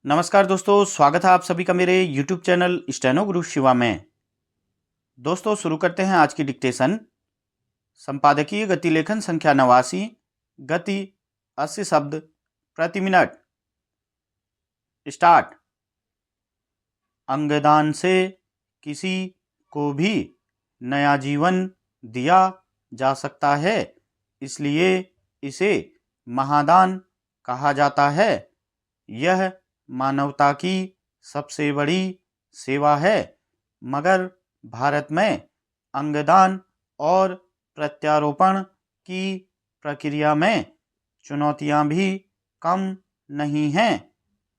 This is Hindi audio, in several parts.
नमस्कार दोस्तों, स्वागत है आप सभी का मेरे YouTube चैनल स्टेनो गुरु शिवा में। दोस्तों शुरू करते हैं आज की डिक्टेशन। संपादकीय गति लेखन संख्या 89, गति 80 शब्द प्रति मिनट। स्टार्ट। अंगदान से किसी को भी नया जीवन दिया जा सकता है, इसलिए इसे महादान कहा जाता है। यह मानवता की सबसे बड़ी सेवा है, मगर भारत में अंगदान और प्रत्यारोपण की प्रक्रिया में चुनौतियां भी कम नहीं हैं।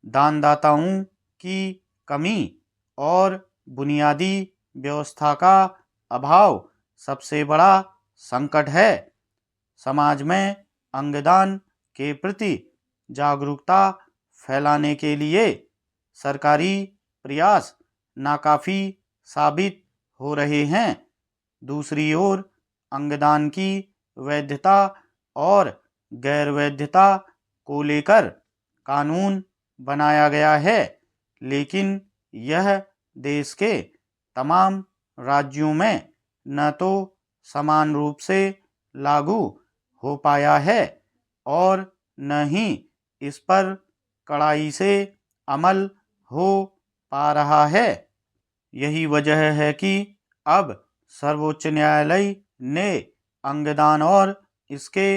दानदाताओं की कमी और बुनियादी व्यवस्था का अभाव सबसे बड़ा संकट है। समाज में अंगदान के प्रति जागरूकता फैलाने के लिए सरकारी प्रयास नाकाफी साबित हो रहे हैं। दूसरी ओर अंगदान की वैधता और गैर वैधता को लेकर कानून बनाया गया है, लेकिन यह देश के तमाम राज्यों में न तो समान रूप से लागू हो पाया है और न ही इस पर कड़ाई से अमल हो पा रहा है। यही वजह है कि अब सर्वोच्च न्यायालय ने अंगदान और इसके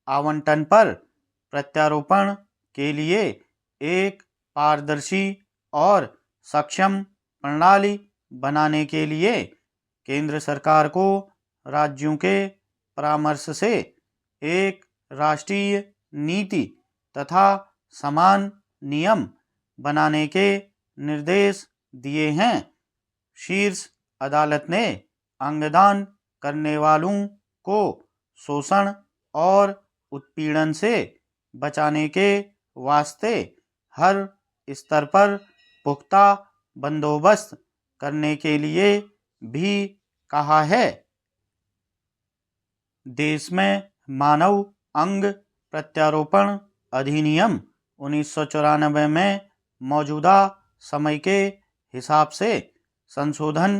आवंटन पर प्रत्यारोपण के लिए एक पारदर्शी और सक्षम प्रणाली बनाने के लिए केंद्र सरकार को राज्यों के परामर्श से एक राष्ट्रीय नीति तथा समान नियम बनाने के निर्देश दिए हैं। शीर्ष अदालत ने अंगदान करने वालों को शोषण और उत्पीड़न से बचाने के वास्ते हर स्तर पर पुख्ता बंदोबस्त करने के लिए भी कहा है। देश में मानव अंग प्रत्यारोपण अधिनियम 1994 में मौजूदा समय के हिसाब से संशोधन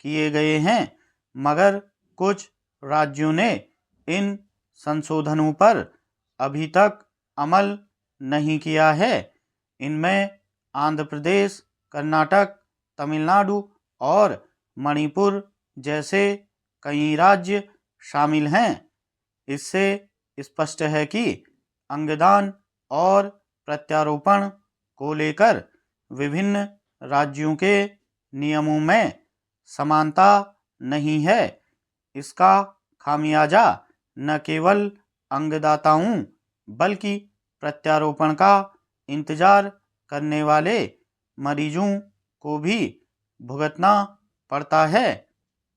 किए गए हैं, मगर कुछ राज्यों ने इन संशोधनों पर अभी तक अमल नहीं किया है। इनमें आंध्र प्रदेश, कर्नाटक, तमिलनाडु और मणिपुर जैसे कई राज्य शामिल हैं। इससे स्पष्ट है कि अंगदान और प्रत्यारोपण को लेकर विभिन्न राज्यों के नियमों में समानता नहीं है। इसका खामियाजा न केवल अंगदाताओं बल्कि प्रत्यारोपण का इंतजार करने वाले मरीजों को भी भुगतना पड़ता है।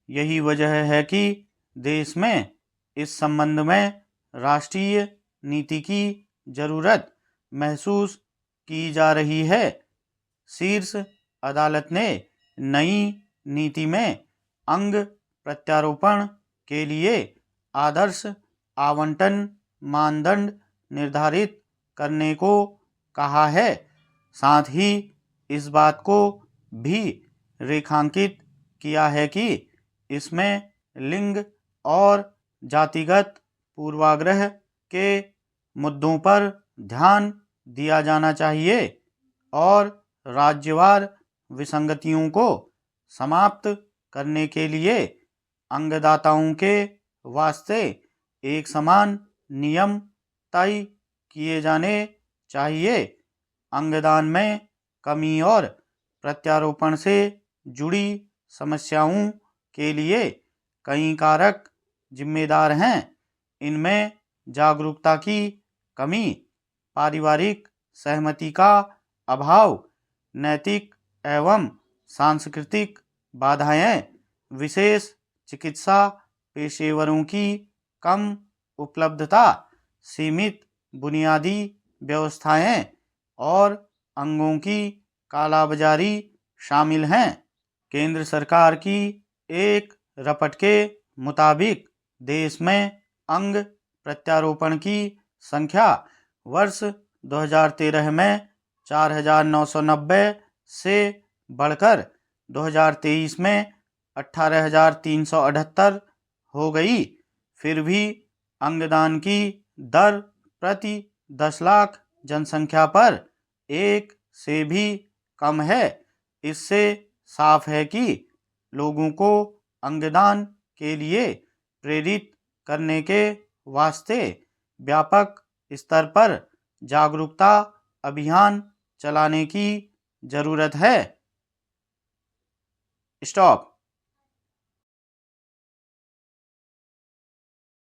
यही वजह है कि देश में इस संबंध में राष्ट्रीय नीति की जरूरत महसूस की जा रही है। शीर्ष अदालत ने नई नीति में अंग प्रत्यारोपण के लिए आदर्श आवंटन मानदंड निर्धारित करने को कहा है। साथ ही इस बात को भी रेखांकित किया है कि इसमें लिंग और जातिगत पूर्वाग्रह के मुद्दों पर ध्यान दिया जाना चाहिए और राज्यवार विसंगतियों को समाप्त करने के लिए अंगदाताओं के वास्ते एक समान नियम तय किए जाने चाहिए। अंगदान में कमी और प्रत्यारोपण से जुड़ी समस्याओं के लिए कई कारक जिम्मेदार हैं। इनमें जागरूकता की कमी, पारिवारिक सहमति का अभाव, नैतिक एवं सांस्कृतिक बाधाएं, विशेष चिकित्सा पेशेवरों की कम उपलब्धता, सीमित बुनियादी व्यवस्थाएं और अंगों की कालाबाजारी शामिल हैं। केंद्र सरकार की एक रपट के मुताबिक देश में अंग प्रत्यारोपण की संख्या वर्ष 2013 में 4,990 से बढ़कर 2023 में 18,378 हो गई। फिर भी अंगदान की दर प्रति 10 लाख जनसंख्या पर 1 से भी कम है। इससे साफ है कि लोगों को अंगदान के लिए प्रेरित करने के वास्ते व्यापक स्तर पर जागरूकता अभियान चलाने की जरूरत है। स्टॉप।